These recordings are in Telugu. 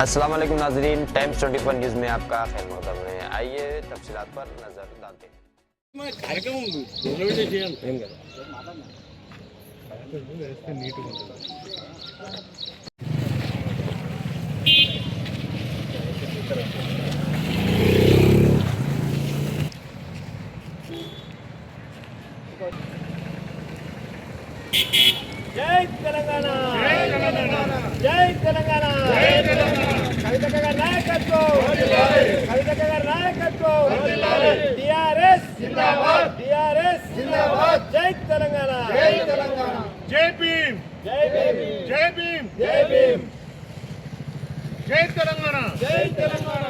अस्सलाम वालेकुम नाज़रीन, टाइम्स 24 न्यूज़ में आपका खैर मक़दम है। आइए तफसीलात पर नज़र डालते हैं। జై తెలంగాణ జై తెలంగాణ జై తెలంగాణ జై తెలంగాణ కవితక్క గారి నాయకత్వం వర్ధిల్లాలి కవితక్క గారి నాయకత్వం వర్ధిల్లాలి టిఆర్ఎస్ జిందాబాద్ టిఆర్ఎస్ జిందాబాద్ జై తెలంగాణ జై తెలంగాణ జై భీమ్ జై భీమ్ జై భీమ్ జై భీమ్ జై తెలంగాణ జై తెలంగాణ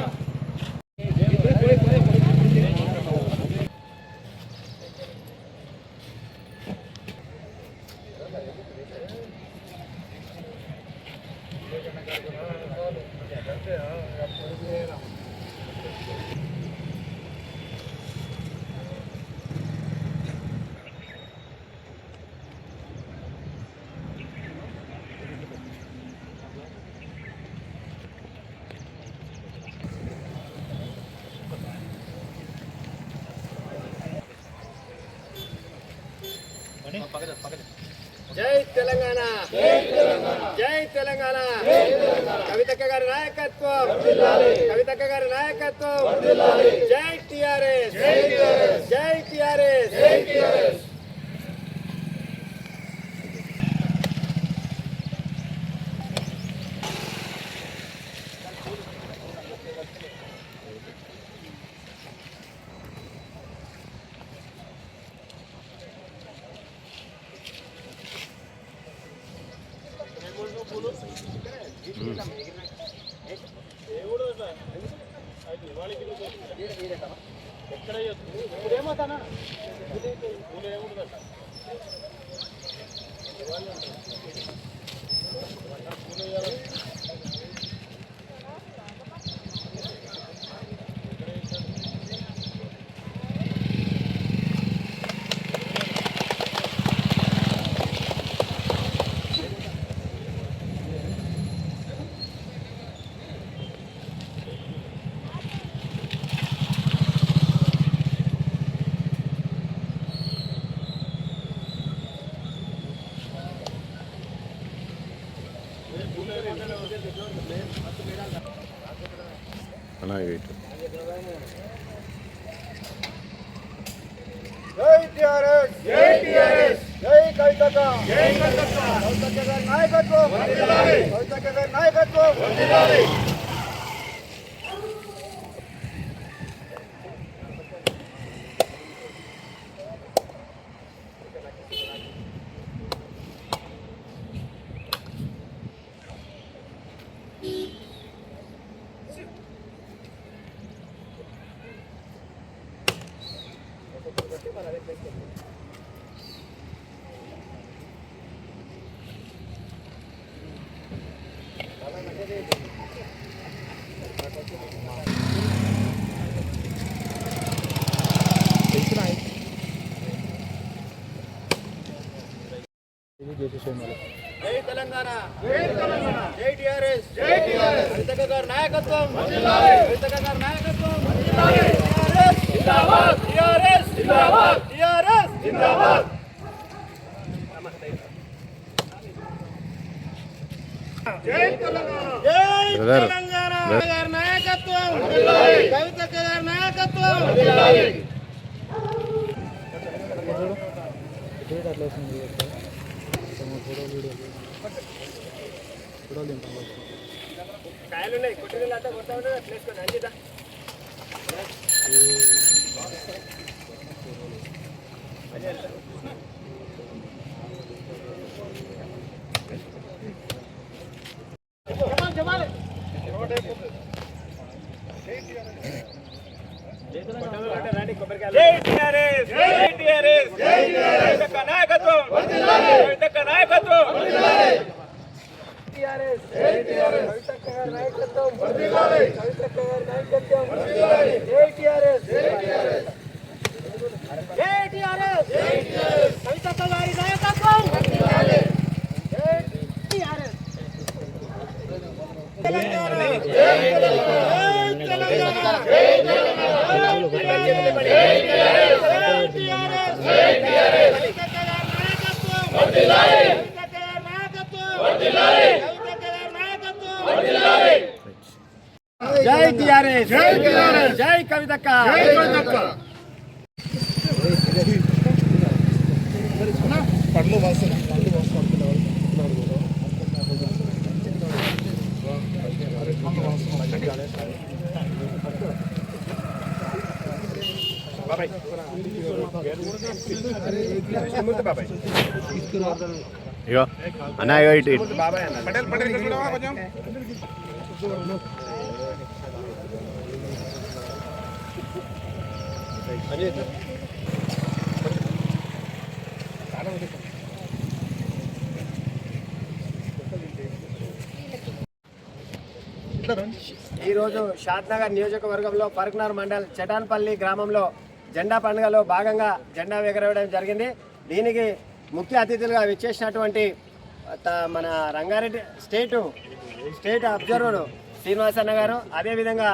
జై తెలంగాణ జై తెలంగాణ జై తెలంగాణ జై తెలంగాణ కవితక్క గారి నాయకత్వం వర్ధిల్లాలి కవితక్క గారి నాయకత్వం వర్ధిల్లాలి జై టిఆర్ఎస్ జై టిఆర్ఎస్ జై టిఆర్ఎస్ జై టిఆర్ఎస్ జై టిఆర్ఎస్ జై టిఆర్ఎస్ జై కవితక్క జై కవితక్క కవితక్క గారి నాయకత్వం వర్ధిల్లాలి కవితక్క గారి నాయకత్వం వర్ధిల్లాలి జై తెలంగాణ జై తెలంగాణ జై టిఆర్ఎస్ జై టిఆర్ఎస్ కవితక్క గారి నాయకత్వం వర్ధిల్లాలి కవితక్క గారి నాయకత్వం వర్ధిల్లాలి టిఆర్ఎస్ జిందాబాద్ టిఆర్ఎస్ జిందాబాద్ టిఆర్ఎస్ జిందాబాద్ జై తెలంగాణ జై తెలంగాణ గారి నాయకత్వం వర్ధిల్లాలి కవితక్క గారి నాయకత్వం వర్ధిల్లాలి కాయలు ఉన్నాయి కొట్టిన అంతా కొడతా ఉంటుంది అట్లా వేసుకొని అందిదా జై టిఆర్ఎస్ జై టిఆర్ఎస్ జై టిఆర్ఎస్ కవితక్క నాయకత్వం వర్ధిల్లాలి కవితక్క నాయకత్వం వర్ధిల్లాలి టిఆర్ఎస్ జై టిఆర్ఎస్ కవితక్క గారి నాయకత్వం వర్ధిల్లాలి కవితక్క గారి నాయకత్వం వర్ధిల్లాలి జై టిఆర్ఎస్ జై టిఆర్ఎస్ జై టిఆర్ఎస్ జై టిఆర్ఎస్ కవితక్క గారి నాయకత్వం వర్ధిల్లాలి జై టిఆర్ఎస్ తెలంగాణ జై టిఆర్ఎస్ జై టిఆర్ఎస్ జై కవితక్క జై కవితక్క ఇగో అన్న ఇగో ఇటు ఇటు ఈరోజు షాద్నగర్ నియోజకవర్గంలో పరకనార్ మండల్ చటాన్పల్లి గ్రామంలో జెండా పండుగలో భాగంగా జెండా ఎగరవేయడం జరిగింది. దీనికి ముఖ్య అతిథులుగా విచ్చేసినటువంటి మన రంగారెడ్డి స్టేట్ అబ్జర్వర్ శ్రీనివాసన్న గారు, అదేవిధంగా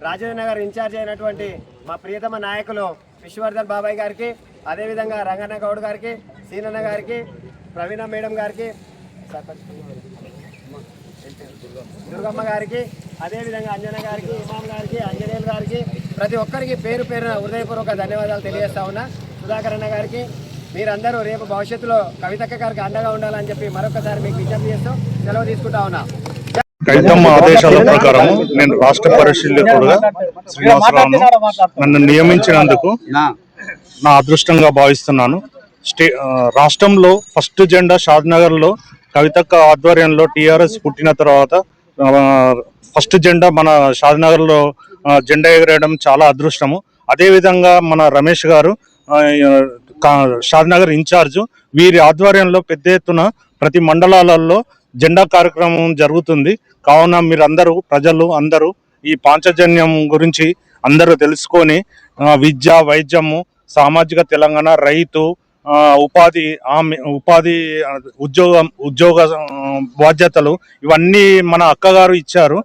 రాజేంద్ర నగర్ ఇన్ఛార్జ్ అయినటువంటి మా ప్రియతమ నాయకులు విశ్వవర్ధన్ బాబాయ్ గారికి, అదేవిధంగా రంగన్న గౌడ్ గారికి, సీనన్న గారికి, ప్రవీణ మేడం గారికి, దుర్గమ్మ గారికి, అదేవిధంగా అంజన గారికి, ఇమాం గారికి, అంజనేయులు గారికి, ప్రతి ఒక్కరికి పేరు పేరున హృదయపూర్వక ధన్యవాదాలు తెలియజేస్తా ఉన్నా. సుధాకర్ అన్న గారికి, మీరందరూ రేపు భవిష్యత్తులో కవితక్క గారికి అండగా ఉండాలని చెప్పి మరొకసారి మీకు విజ్ఞప్తి చేస్తూ సెలవు తీసుకుంటా ఉన్నా. కవితమ్మ ఆదేశాల ప్రకారం నేను రాష్ట్ర పరిశీలకుడుగా శ్రీనివాసరావును నన్ను నియమించినందుకు నా అదృష్టంగా భావిస్తున్నాను. రాష్ట్రంలో ఫస్ట్ జెండా షాద్నగర్ లో కవితక్క ఆధ్వర్యంలో టీఆర్ఎస్ పుట్టిన తర్వాత ఫస్ట్ జెండా మన షాద్నగర్ లో జెండా ఎగరేయడం చాలా అదృష్టము. అదేవిధంగా మన రమేష్ గారు షాద్నగర్ ఇన్ఛార్జు, వీరి ఆధ్వర్యంలో పెద్ద ఎత్తున ప్రతి మండలాలలో జెండా కార్యక్రమం జరుగుతుంది. కావున మీరందరూ ప్రజలు అందరూ ఈ పాంచజన్యం గురించి అందరూ తెలుసుకొని విద్య, వైద్యము, సామాజిక తెలంగాణ, రైతు, ఉపాధి ఉద్యోగ బాధ్యతలు ఇవన్నీ మన అక్కగారు ఇచ్చారు.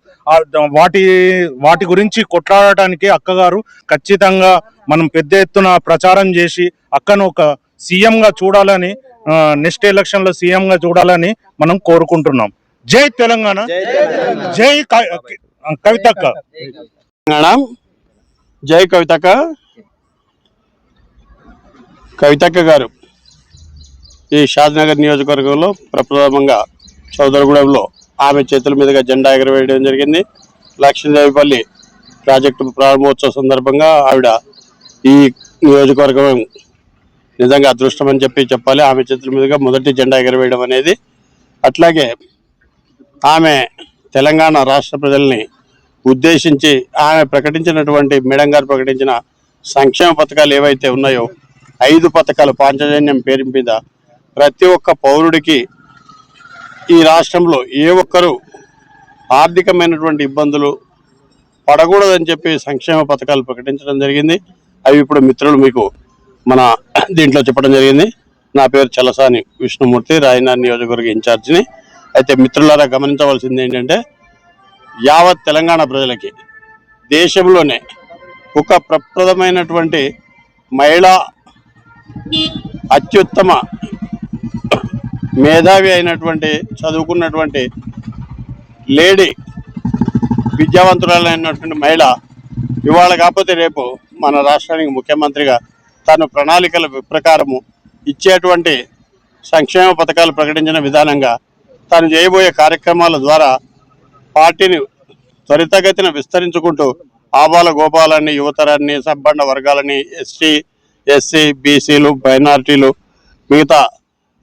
వాటి గురించి కొట్లాడటానికి అక్కగారు ఖచ్చితంగా మనం పెద్ద ఎత్తున ప్రచారం చేసి అక్కను ఒక సీఎంగా చూడాలని, నెక్స్ట్ ఎలక్షన్ లో సీఎంగా చూడాలని మనం కోరుకుంటున్నాం. జై తెలంగాణ, జై కవితక్క. జై కవితక్క. కవితక్క గారు ఈ షాద్నగర్ నియోజకవర్గంలో ప్రప్రథమంగా చౌదరగూడెంలో ఆమె చేతుల మీదుగా జెండా ఎగరవేయడం జరిగింది. లక్ష్మీదేవిపల్లి ప్రాజెక్టు ప్రారంభోత్సవ సందర్భంగా ఆవిడ ఈ నియోజకవర్గం నిజంగా అదృష్టం అని చెప్పాలి. ఆమె చేతుల మీదుగా మొదటి జెండా ఎగరవేయడం అనేది. అట్లాగే ఆమె తెలంగాణ రాష్ట్ర ప్రజల్ని ఉద్దేశించి ఆమె ప్రకటించినటువంటి మేడం గారు ప్రకటించిన సంక్షేమ పథకాలు ఏవైతే ఉన్నాయో 5 పథకాలు పాంచజన్యం పేరు మీద ప్రతి ఒక్క పౌరుడికి ఈ రాష్ట్రంలో ఏ ఒక్కరూ ఆర్థికమైనటువంటి ఇబ్బందులు పడకూడదని చెప్పి సంక్షేమ పథకాలు ప్రకటించడం జరిగింది. అవి ఇప్పుడు మిత్రులు మీకు మన దీంట్లో చెప్పడం జరిగింది. నా పేరు చలసాని విష్ణుమూర్తి, రాయనార్ నియోజకవర్గ ఇన్ఛార్జిని. అయితే మిత్రులారా గమనించవలసింది ఏంటంటే యావత్ తెలంగాణ ప్రజలకి దేశంలోనే ఒక ప్రప్రదమైనటువంటి మహిళా అత్యుత్తమ మేధావి అయినటువంటి చదువుకున్నటువంటి లేడీ విద్యావంతురాలైనటువంటి మహిళ ఇవాళ కాకపోతే రేపు మన రాష్ట్రానికి ముఖ్యమంత్రిగా తను ప్రణాళికల ప్రకారము ఇచ్చేటువంటి సంక్షేమ పథకాలు ప్రకటించిన విధానంగా తాను చేయబోయే కార్యక్రమాల ద్వారా పార్టీని త్వరితగతిన విస్తరించుకుంటూ ఆబాల గోపాలాన్ని, యువతరాన్ని, సబ్బండ వర్గాలని, ఎస్టీ, ఎస్సీ, బీసీలు, మైనారిటీలు, మిగతా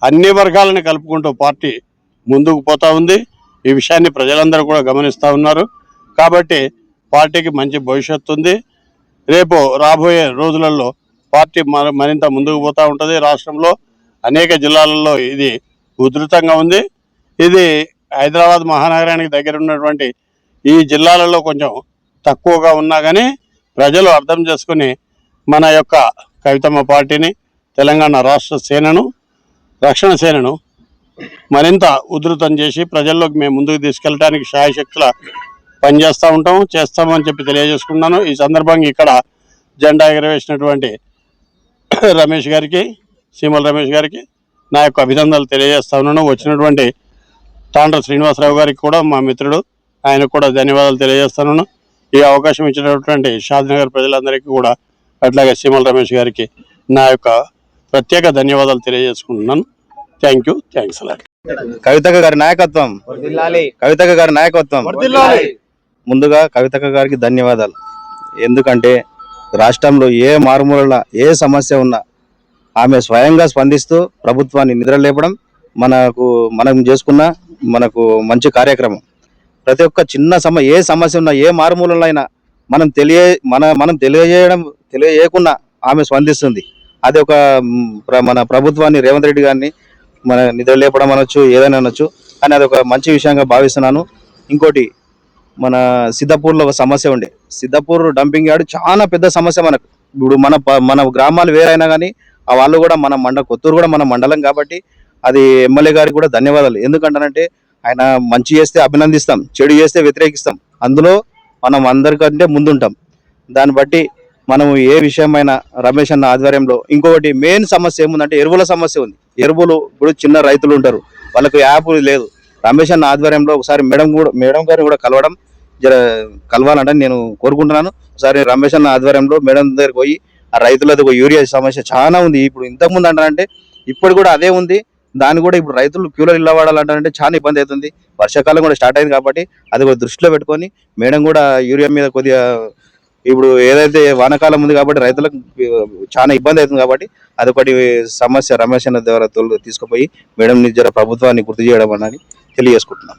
అన్ని వర్గాలని కలుపుకుంటూ పార్టీ ముందుకు పోతా ఉంది. ఈ విషయాన్ని ప్రజలందరూ కూడా గమనిస్తూ ఉన్నారు. కాబట్టి పార్టీకి మంచి భవిష్యత్తు ఉంది. రేపు రాబోయే రోజులలో పార్టీ మరింత ముందుకు పోతూ ఉంటుంది. రాష్ట్రంలో అనేక జిల్లాలలో ఇది ఉధృతంగా ఉంది. ఇది హైదరాబాద్ మహానగరానికి దగ్గర ఉన్నటువంటి ఈ జిల్లాలలో కొంచెం తక్కువగా ఉన్నా కానీ ప్రజలు అర్థం చేసుకుని మన యొక్క కవితమ్మ పార్టీని, తెలంగాణ రాష్ట్ర సేనను, రక్షణ సేనను మరింత ఉధృతం చేసి ప్రజల్లోకి మేము ముందుకు తీసుకెళ్ళడానికి శాయశక్తుల పనిచేస్తూ ఉంటాం, చేస్తామని చెప్పి తెలియజేసుకున్నాను. ఈ సందర్భంగా ఇక్కడ జెండా ఎగరవేసినటువంటి రమేష్ గారికి, సీమల రమేష్ గారికి, నా యొక్క అభినందనలు తెలియజేస్తా ఉన్నాను. వచ్చినటువంటి తాండ్ర శ్రీనివాసరావు గారికి కూడా మా మిత్రుడు, ఆయనకు కూడా ధన్యవాదాలు తెలియజేస్తున్నాను. ఈ అవకాశం ఇచ్చినటువంటి షాద్నగర్ ప్రజలందరికీ కూడా అట్లాగే సీమల రమేష్ గారికి నా యొక్క ప్రత్యేక ధన్యవాదాలు తెలియజేసుకుంటున్నాను. Thanks a lot. కవితక్క గారి నాయకత్వం, కవితక్క గారి నాయకత్వం. ముందుగా కవితక్క గారికి ధన్యవాదాలు. ఎందుకంటే రాష్ట్రంలో ఏ మారుమూల ఏ సమస్య ఉన్నా ఆమె స్వయంగా స్పందిస్తూ ప్రభుత్వాన్ని నిద్రలేపడం మనం చేసుకున్న మంచి కార్యక్రమం. ప్రతి ఒక్క చిన్న ఏ సమస్య ఉన్నా ఏ మారుమూలలో అయినా మనం తెలియజేయకుండా ఆమె స్పందిస్తుంది. అది ఒక మన ప్రభుత్వాన్ని రేవంత్ రెడ్డి గారిని మన నిద్రలేపడం అనొచ్చు, ఏదైనా అనొచ్చు, కానీ అది ఒక మంచి విషయంగా భావిస్తున్నాను. ఇంకోటి, మన సిద్ధపూర్లో ఒక సమస్య ఉండే, సిద్ధపూర్ డంపింగ్ యార్డ్ చాలా పెద్ద సమస్య మనకు. ఇప్పుడు మన గ్రామాలు వేరైనా కానీ ఆ వాళ్ళు కూడా కొత్తూరు కూడా మన మండలం కాబట్టి అది ఎమ్మెల్యే గారికి కూడా ధన్యవాదాలు. ఎందుకంటానంటే ఆయన మంచి చేస్తే అభినందిస్తాం, చెడు చేస్తే వ్యతిరేకిస్తాం. అందులో మనం అందరికంటే ముందుంటాం. దాన్ని బట్టి మనం ఏ విషయమైనా రమేష్ అన్న ఆధ్వర్యంలో. ఇంకొకటి మెయిన్ సమస్య ఏముందంటే ఎరువుల సమస్య ఉంది. ఎరువులు ఇప్పుడు చిన్న రైతులు ఉంటారు, వాళ్ళకు యాప్ లేదు. రమేష్ అన్న ఆధ్వర్యంలో ఒకసారి మేడం గారిని కూడా కలవాలంటే నేను కోరుకుంటున్నాను. ఒకసారి రమేష్ అన్న ఆధ్వర్యంలో మేడం దగ్గరికి పోయి ఆ రైతులది ఒక యూరియా సమస్య చాలా ఉంది. ఇప్పుడు ఇంతకుముందు అంటారంటే ఇప్పుడు కూడా అదే ఉంది. దాన్ని కూడా ఇప్పుడు రైతులు క్యూలో నిలబడాలంటే చాలా ఇబ్బంది అవుతుంది. వర్షాకాలం కూడా స్టార్ట్ అయింది కాబట్టి అది కూడా దృష్టిలో పెట్టుకొని మేడం కూడా యూరియా మీద కొద్దిగా, ఇప్పుడు ఏదైతే వానాకాలం ఉంది కాబట్టి రైతులకు చాలా ఇబ్బంది అవుతుంది కాబట్టి అదొకటి సమస్య రమేష్ అన్న ద్వారా తీసుకుపోయి మేడం నిజ ప్రభుత్వాన్ని గుర్తు చేయడం అని తెలియజేసుకుంటున్నాం.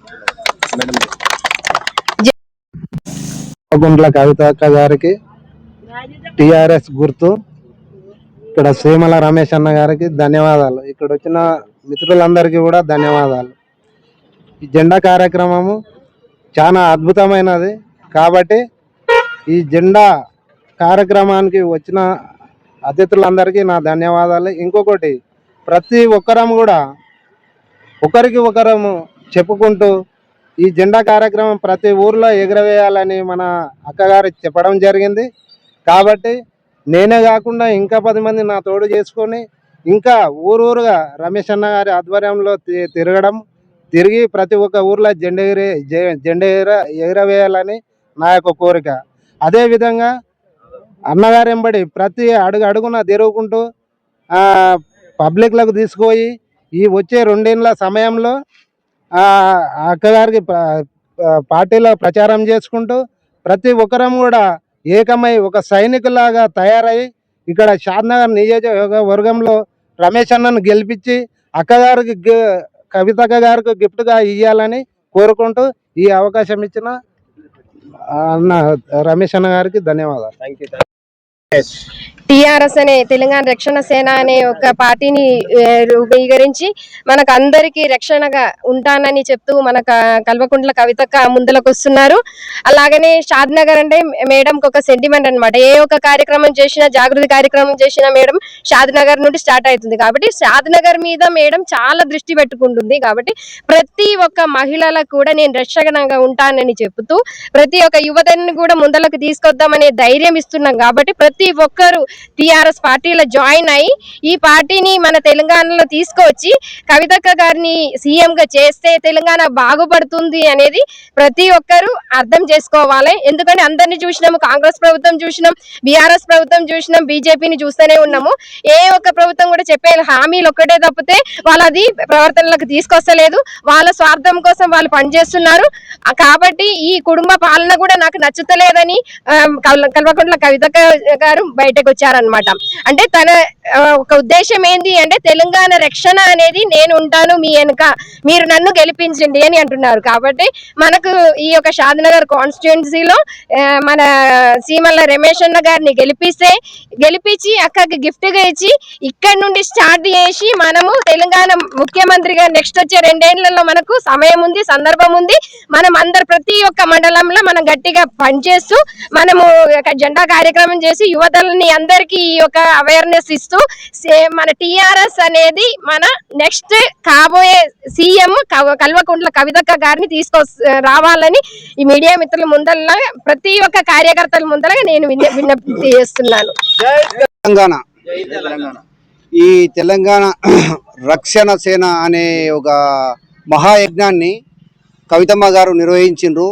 గుంట్ల కవితక్క గారికి టిఆర్ఎస్ గుర్తు, ఇక్కడ సీమల రమేష్ అన్న గారికి ధన్యవాదాలు. ఇక్కడ వచ్చిన మిత్రులందరికీ కూడా ధన్యవాదాలు. ఈ జెండా కార్యక్రమము చాలా అద్భుతమైనది కాబట్టి ఈ జెండా కార్యక్రమానికి వచ్చిన అతిథులందరికీ నా ధన్యవాదాలు. ఇంకొకటి, ప్రతి ఒక్కరం కూడా ఒకరికి ఒకరము చెప్పుకుంటూ ఈ జెండా కార్యక్రమం ప్రతి ఊర్లో ఎగురవేయాలని మన అక్కగారు చెప్పడం జరిగింది. కాబట్టి నేనే కాకుండా ఇంకా 10 మంది నా తోడు చేసుకొని ఇంకా ఊరూరుగా రమేష్ అన్న గారి ఆధ్వర్యంలో తిరిగి ప్రతి ఒక్క ఊర్లో జెండా ఎగురవేయాలని నా యొక్క కోరిక. అదేవిధంగా అన్నగారెంబడి ప్రతి అడుగున తిరుగుకుంటూ పబ్లిక్లకు తీసుకుపోయి ఈ వచ్చే 2 ఏళ్ళ సమయంలో అక్కగారికి పార్టీలో ప్రచారం చేసుకుంటూ ప్రతి ఒక్కరం కూడా ఏకమై ఒక సైనికులాగా తయారై ఇక్కడ షాద్నగర్ నియోజకవర్గంలో రమేష్ అన్నను గెలిపించి అక్కగారికి కవితక్క గారికి గిఫ్ట్గా ఇవ్వాలని కోరుకుంటూ ఈ అవకాశం ఇచ్చిన అన్న రమేష్ అన్న గారికి ధన్యవాదాలు. Thank you. టిఆర్ఎస్ అనే తెలంగాణ రక్షణ సేన అనే ఒక పార్టీని రూపీకరించి మనకు అందరికీ రక్షణగా ఉంటానని చెప్తూ మన కల్వకుంట్ల కవితక్క ముందులకు వస్తున్నారు. అలాగనే షాద్నగర్ అంటే మేడంకి ఒక సెంటిమెంట్ అనమాట. ఏ ఒక్క కార్యక్రమం చేసినా, జాగృతి కార్యక్రమం చేసినా మేడం షాద్నగర్ నుండి స్టార్ట్ అవుతుంది. కాబట్టి షాద్నగర్ మీద మేడం చాలా దృష్టి పెట్టుకుంటుంది. కాబట్టి ప్రతి ఒక్క మహిళలకు కూడా నేను రక్షణగా ఉంటానని చెప్తూ ప్రతి ఒక్క యువతని కూడా ముందలకు తీసుకొద్దామనే ధైర్యం ఇస్తున్నాం. కాబట్టి ప్రతి ఒక్కరు టిఆర్ఎస్ పార్టీలో జాయిన్ అయ్యి ఈ పార్టీని మన తెలంగాణలో తీసుకొచ్చి కవితక్క గారిని సీఎం గా చేస్తే తెలంగాణ బాగుపడుతుంది అనేది ప్రతి ఒక్కరు అర్థం చేసుకోవాలి. ఎందుకంటే అందరినీ చూసినాము, కాంగ్రెస్ ప్రభుత్వం చూసినాం, బీఆర్ఎస్ ప్రభుత్వం చూసినాం, బీజేపీని చూస్తూనే ఉన్నాము. ఏ ఒక్క ప్రభుత్వం కూడా చెప్పే హామీలు ఒక్కటే తప్పితే వాళ్ళది ప్రవర్తనలకు తీసుకొస్తలేదు. వాళ్ళ స్వార్థం కోసం వాళ్ళు పనిచేస్తున్నారు. కాబట్టి ఈ కుటుంబ పాలన కూడా నాకు నచ్చుతలేదని కల్వకుంట్ల కవితక్క గారు బయటకు వచ్చారనమాట. అంటే తన ఒక ఉద్దేశం ఏంది అంటే తెలంగాణ రక్షణ అనేది నేను ఉంటాను మీ వెనుక, మీరు నన్ను గెలిపించండి అని అంటున్నారు. కాబట్టి మనకు ఈ యొక్క షాద్నగర్ కాన్స్టిట్యుయెన్సీలో మన సీమల రమేష్ అన్న గారిని గెలిపించి అక్కకి గిఫ్ట్ గా ఇచ్చి ఇక్కడ నుండి స్టార్ట్ చేసి మనము తెలంగాణ ముఖ్యమంత్రిగా నెక్స్ట్ వచ్చే 2 ఏళ్లలో మనకు సమయం ఉంది, సందర్భం ఉంది. మనం అందరు ప్రతి ఒక్క మండలంలో మనం గట్టిగా పనిచేస్తూ మనము జెండా కార్యక్రమం చేసి యువతల్ని అందరికీ ఈ యొక్క అవేర్నెస్ ఇస్తూ మన టిఆర్ఎస్ అనేది మన నెక్స్ట్ కాబోయే సీఎం కల్వకుంట్ల కవితక్క గారిని రావాలని ఈ మీడియా మిత్రుల ముందర ప్రతి ఒక్క కార్యకర్తల ముందర నేను విజ్ఞప్తి చేస్తున్నాను. ఈ తెలంగాణ రక్షణ సేన అనే ఒక మహాయజ్ఞాన్ని కవితమ్మ గారు నిర్వహించిండ్రు.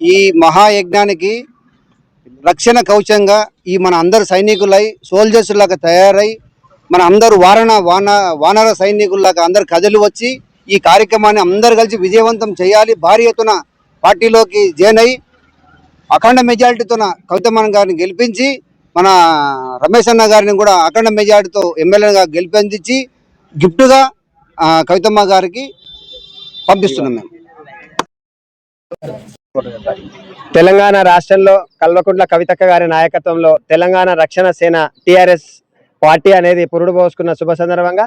ఈ మహాయజ్ఞానికి రక్షణ కవచంగా ఈ మన అందరు సైనికులై సోల్జర్స్ లాగా తయారై మన అందరూ వానర సైనికుల్లాగా అందరు కథలు వచ్చి ఈ కార్యక్రమాన్ని అందరు కలిసి విజయవంతం చేయాలి. భారీ ఎత్తున పార్టీలోకి జాయిన్ అయి అఖండ మెజారిటీతో కవితమ్మ గారిని గెలిపించి మన రమేష్ అన్న గారిని కూడా అఖండ మెజారిటీతో ఎమ్మెల్యేగా గెలిపించి గిఫ్ట్గా కవితమ్మ గారికి పంపిస్తున్నాం మేము. తెలంగాణ రాష్ట్రంలో కల్వకుంట్ల కవితక్క గారి నాయకత్వంలో తెలంగాణ రక్షణ సేన టిఆర్ఎస్ పార్టీ అనేది పురుడు పోసుకున్న శుభ సందర్భంగా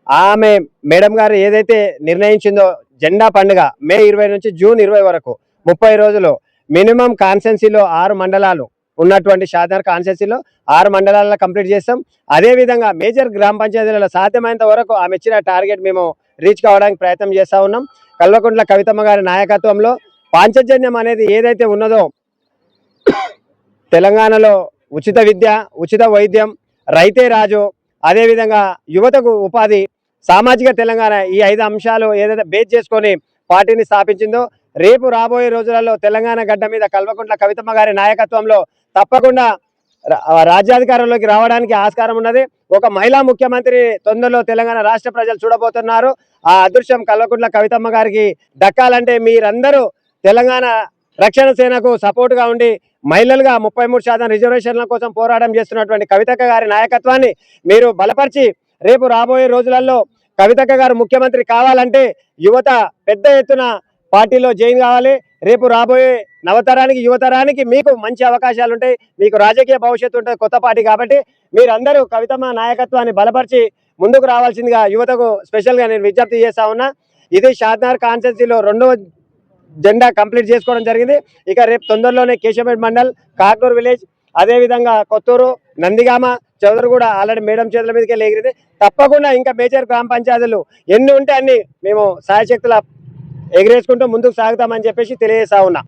ఆమె మేడం గారు ఏదైతే నిర్ణయించిందో జెండా పండుగ మే 20 నుంచి జూన్ 20 వరకు 30 రోజులు మినిమం కాన్స్టెన్సీలో 6 మండలాలు ఉన్నటువంటి షాద్నగర్ కాన్స్టెన్సీలో 6 మండలాల్లో కంప్లీట్ చేస్తాం. అదేవిధంగా మేజర్ గ్రామ పంచాయతీలలో సాధ్యమైనంత వరకు ఆమె ఇచ్చిన టార్గెట్ మేము రీచ్ కావడానికి ప్రయత్నం చేస్తూ ఉన్నాం. కల్వకుంట్ల కవితమ్మ గారి నాయకత్వంలో పాంచజన్యం అనేది ఏదైతే ఉన్నదో తెలంగాణలో ఉచిత విద్య, ఉచిత వైద్యం, రైతే రాజు, అదేవిధంగా యువతకు ఉపాధి, సామాజిక తెలంగాణ ఈ 5 అంశాలు ఏదైతే బేస్ చేసుకొని పార్టీని స్థాపించిందో రేపు రాబోయే రోజులలో తెలంగాణ గడ్డ మీద కల్వకుంట్ల కవితమ్మ గారి నాయకత్వంలో తప్పకుండా రాజ్యాధికారంలోకి రావడానికి ఆస్కారం ఉన్నది. ఒక మహిళా ముఖ్యమంత్రి తొందరలో తెలంగాణ రాష్ట్ర ప్రజలు చూడబోతున్నారు. ఆ అదృశ్యం కల్వకుంట్ల కవితమ్మ గారికి దక్కాలంటే మీరందరూ తెలంగాణ రక్షణ సేనకు సపోర్టుగా ఉండి మహిళలుగా 33% రిజర్వేషన్ల కోసం పోరాటం చేస్తున్నటువంటి కవితక్క గారి నాయకత్వాన్ని మీరు బలపరిచి రేపు రాబోయే రోజులలో కవితక్క గారు ముఖ్యమంత్రి కావాలంటే యువత పెద్ద ఎత్తున పార్టీలో జాయిన్ కావాలి. రేపు రాబోయే నవతరానికి యువతరానికి మీకు మంచి అవకాశాలు ఉంటాయి, మీకు రాజకీయ భవిష్యత్తు ఉంటుంది కొత్త పార్టీ కాబట్టి మీరందరూ కవితమ్మ నాయకత్వాన్ని బలపరిచి ముందుకు రావాల్సిందిగా యువతకు స్పెషల్గా నేను విజ్ఞప్తి చేస్తా ఉన్నా. ఇది షాద్నగర్ కాన్స్టిట్యున్సీలో 2వ జెండా కంప్లీట్ చేసుకోవడం జరిగింది. ఇక రేపు తొందరలోనే కేశవపేట మండల్, కాక్నూర్ విలేజ్, అదేవిధంగా కొత్తూరు, నందిగామ, చౌదరిగూడ ఆల్రెడీ మేడం చేతుల మీదకి ఎగిరింది. తప్పకుండా ఇంకా మేజర్ గ్రామ పంచాయతీలు ఎన్ని ఉంటే అన్ని మేము సాయశక్తుల ఎగిరేసుకుంటూ ముందుకు సాగుతామని చెప్పేసి తెలియజేస్తా ఉన్నా.